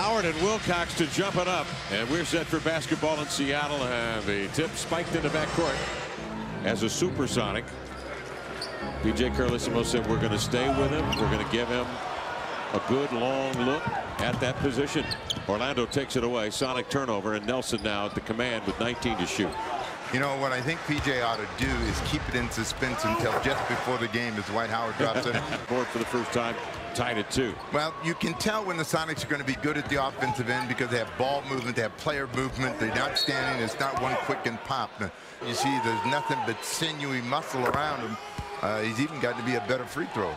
Howard and Wilcox to jump it up. And we're set for basketball in Seattle. The tip spiked into backcourt as a supersonic. P.J. Carlesimo said we're going to stay with him. We're going to give him a good long look at that position. Orlando takes it away. Sonic turnover, and Nelson now at the command with 19 to shoot. You know, what I think P.J. ought to do is keep it in suspense until just before the game as Dwight Howard drops it. Board for the first time, tied at 2. Well, you can tell when the Sonics are going to be good at the offensive end because they have ball movement, they have player movement, they're not standing, it's not one quick and pop. You see there's nothing but sinewy muscle around him. He's even got to be a better free throw.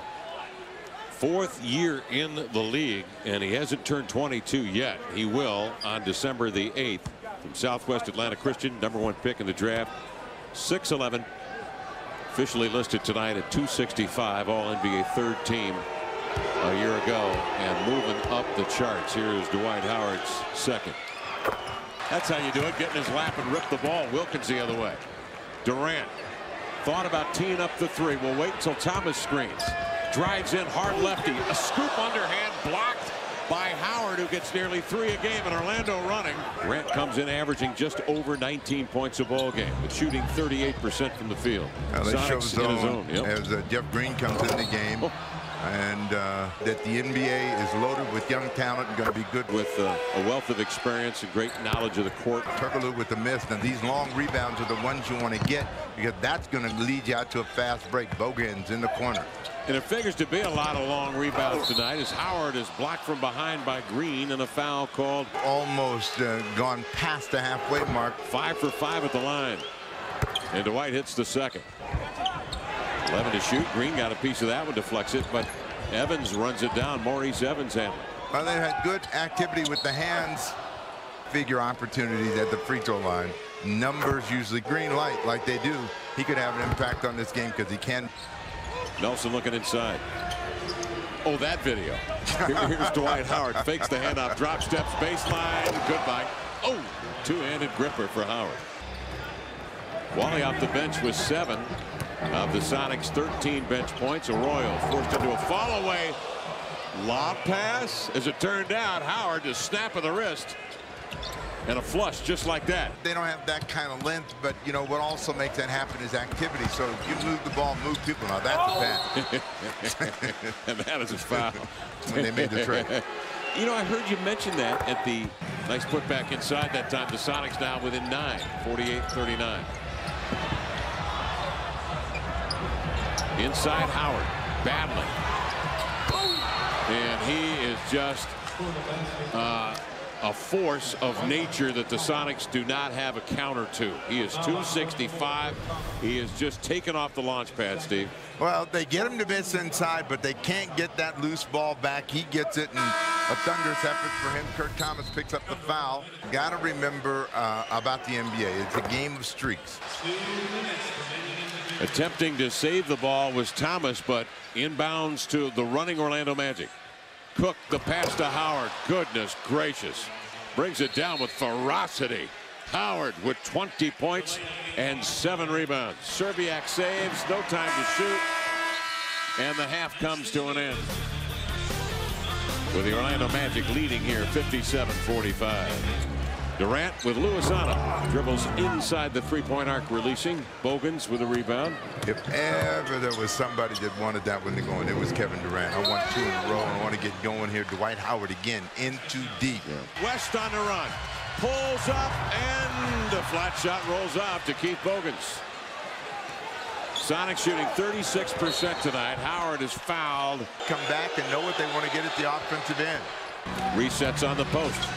4th year in the league, and he hasn't turned 22 yet. He will on December the 8th. From Southwest Atlanta Christian, #1 pick in the draft. 6'11", officially listed tonight at 265, all NBA 3rd team a year ago, and moving up the charts. Here's Dwight Howard's 2nd. That's how you do it. Get in his lap and rip the ball. Wilkins the other way. Durant thought about teeing up the 3. We'll wait until Thomas screens. Drives in, hard lefty. A scoop underhand blocked by Howard, who gets nearly 3 a game, and Orlando running. Durant comes in averaging just over 19 points a ball game, but shooting 38% from the field. Now they show zone, yep. As Jeff Green comes in the game. And that the NBA is loaded with young talent and going to be good with a wealth of experience and great knowledge of the court. Turkoglu with the miss. Now these long rebounds are the ones you want to get because that's going to lead you out to a fast break. Bogan's in the corner. And it figures to be a lot of long rebounds tonight as Howard is blocked from behind by Green and a foul called. Almost gone past the halfway mark. 5 for 5 at the line. And Dwight hits the 2nd. 11 to shoot. Green got a piece of that one, deflects it, but Evans runs it down. Maurice Evans handled. Well, they had good activity with the hands. Figure opportunities at the free throw line. Numbers usually green light like they do. He could have an impact on this game because he can. Nelson looking inside. Oh, that video. Here's Dwight Howard. Fakes the handoff, drop steps, baseline. Goodbye. Oh, two-handed gripper for Howard. Wally off the bench with 7 of the Sonics' 13 bench points. Arroyo forced into a fall away lob pass. As it turned out, Howard just snap of the wrist and a flush just like that. They don't have that kind of length, but you know what also makes that happen is activity. So if you move the ball, move people. Now that's a bad. And that is a foul. When they made the trade. You know, I heard you mention that at the nice putback inside that time. The Sonics now within 9, 48-39. Inside Howard, battling. And he is just a force of nature that the Sonics do not have a counter to. He is 265. He is just taken off the launch pad, Steve. Well, they get him to miss inside, but they can't get that loose ball back. He gets it, and a thunderous effort for him. Kurt Thomas picks up the foul. Got to remember about the NBA. It's a game of streaks. Attempting to save the ball was Thomas, but inbounds to the running Orlando Magic. Cook the pass to Howard. Goodness gracious. Brings it down with ferocity. Howard with 20 points and 7 rebounds. Serbiak saves. No time to shoot. And the half comes to an end, with the Orlando Magic leading here 57-45. Durant with Lewis on him. Dribbles inside the three-point arc, releasing. Bogans with a rebound. If ever there was somebody that wanted that one to go in, it was Kevin Durant. I want 2 in a row, and I want to get going here. Dwight Howard again, in too deep. Yeah. West on the run. Pulls up, and a flat shot rolls off to Keith Bogans. Sonics shooting 36% tonight. Howard is fouled. Come back and know what they want to get at the offensive end. Resets on the post.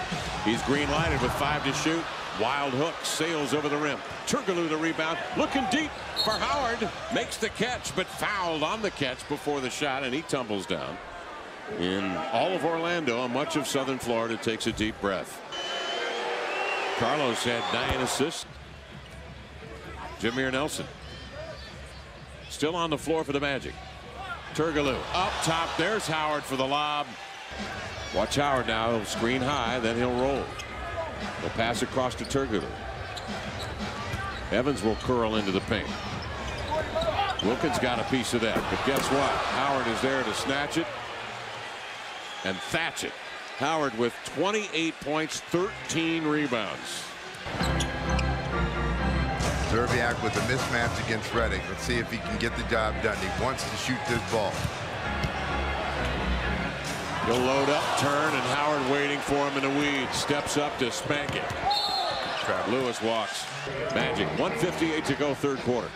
He's green lighted with 5 to shoot. Wild hook sails over the rim. Turkoglu the rebound. Looking deep for Howard. Makes the catch, but fouled on the catch before the shot, and he tumbles down. In all of Orlando and much of Southern Florida takes a deep breath. Carlos had 9 assists. Jameer Nelson still on the floor for the Magic. Turkoglu up top. There's Howard for the lob. Watch Howard now. He'll screen high, then he'll roll. He'll pass across to Turkoglu. Evans will curl into the paint. Wilkins got a piece of that, but guess what? Howard is there to snatch it and thatch it. Howard with 28 points, 13 rebounds. Zerbiak with a mismatch against Redick. Let's see if he can get the job done. He wants to shoot this ball. He'll load up, turn, and Howard waiting for him in the weeds. Steps up to spank it. Lewis walks. Magic, 1:58 to go, third quarter.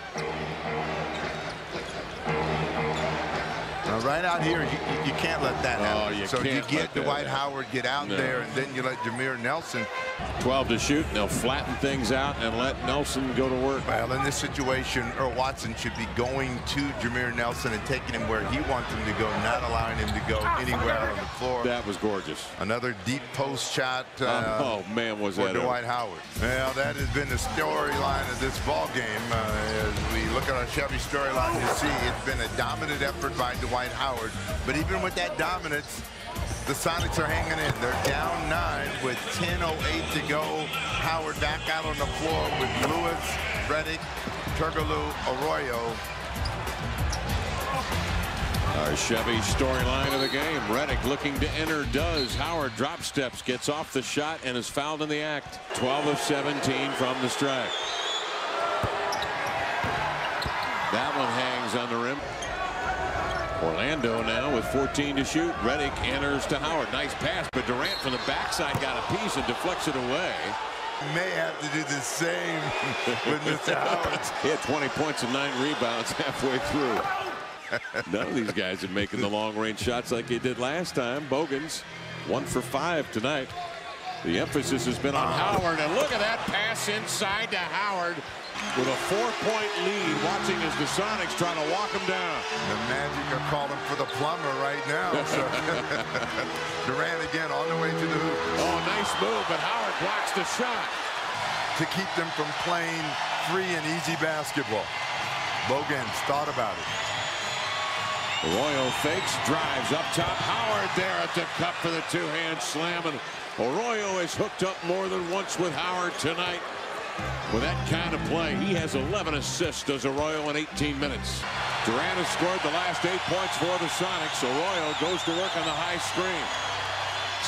Now, right out here, you can't let that happen. So you get Dwight Howard get out there, and then you let Jameer Nelson. 12 to shoot. And they'll flatten things out and let Nelson go to work. Well, in this situation, Earl Watson should be going to Jameer Nelson and taking him where he wants him to go, not allowing him to go anywhere on the floor. That was gorgeous. Another deep post shot. Oh man, was that for Dwight Howard. Well, that has been the storyline of this ball game. As we look at our Chevy storyline, you see it's been a dominant effort by Dwight Howard. But even with that dominance, the Sonics are hanging in. They're down 9 with 10:08 to go. Howard back out on the floor with Lewis, Redick, Turkoglu, Arroyo. Our Chevy storyline of the game. Redick looking to enter, does. Howard drop steps, gets off the shot, and is fouled in the act. 12 of 17 from the strike. That one hangs on the rim. Orlando now with 14 to shoot. Redick enters to Howard. Nice pass, but Durant from the backside got a piece and deflects it away. May have to do the same with Mr. Howard. He had 20 points and 9 rebounds halfway through. None of these guys are making the long-range shots like they did last time. Bogans 1 for 5 tonight. The emphasis has been on Howard, and look at that pass inside to Howard. With a 4-point lead, watching as the Sonics trying to walk him down. The Magic are calling for the plumber right now. So Durant again on the way to the hoop. Oh, nice move, but Howard blocks the shot. To keep them from playing free and easy basketball. Bogans thought about it. Arroyo fakes, drives up top. Howard there at the cup for the two-hand slam. And Arroyo has hooked up more than once with Howard tonight. With that kind of play, he has 11 assists, does Arroyo, in 18 minutes. Durant has scored the last 8 points for the Sonics. Arroyo goes to work on the high screen.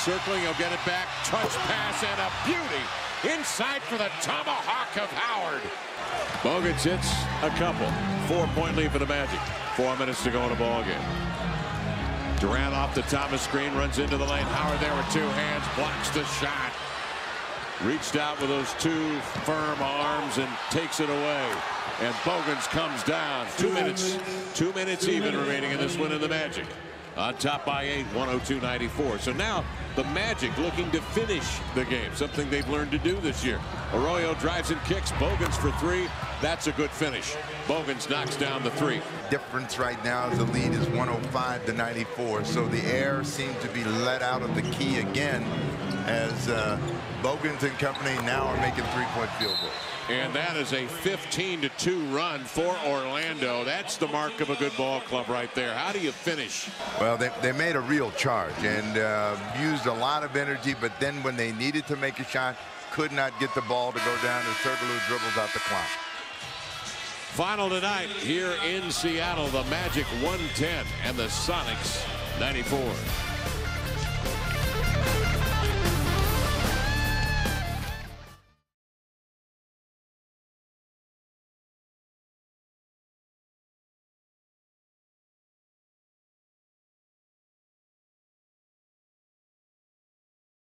Circling, he'll get it back. Touch pass and a beauty inside for the tomahawk of Howard. Bogans hits a couple. 4-point lead for the Magic. 4 minutes to go in the ball game. Durant off the top of screen, runs into the lane. Howard there with 2 hands, blocks the shot. Reached out with those 2 firm arms and takes it away. And Bogans comes down. 2 minutes. 2 minutes even remaining in this one in the Magic. On top by 8, 102-94. So now the Magic looking to finish the game, something they've learned to do this year. Arroyo drives and kicks. Bogans for 3. That's a good finish. Bogans knocks down the 3. Difference right now is the lead is 105-94. So the air seemed to be let out of the key again as Bogans and company now are making 3-point field goals. And that is a 15-2 run for Orlando. That's the mark of a good ball club right there. How do you finish? Well, they made a real charge and used a lot of energy, but then when they needed to make a shot, could not get the ball to go down as Turkoglu dribbles out the clock. Final tonight here in Seattle, the Magic 110 and the Sonics 94.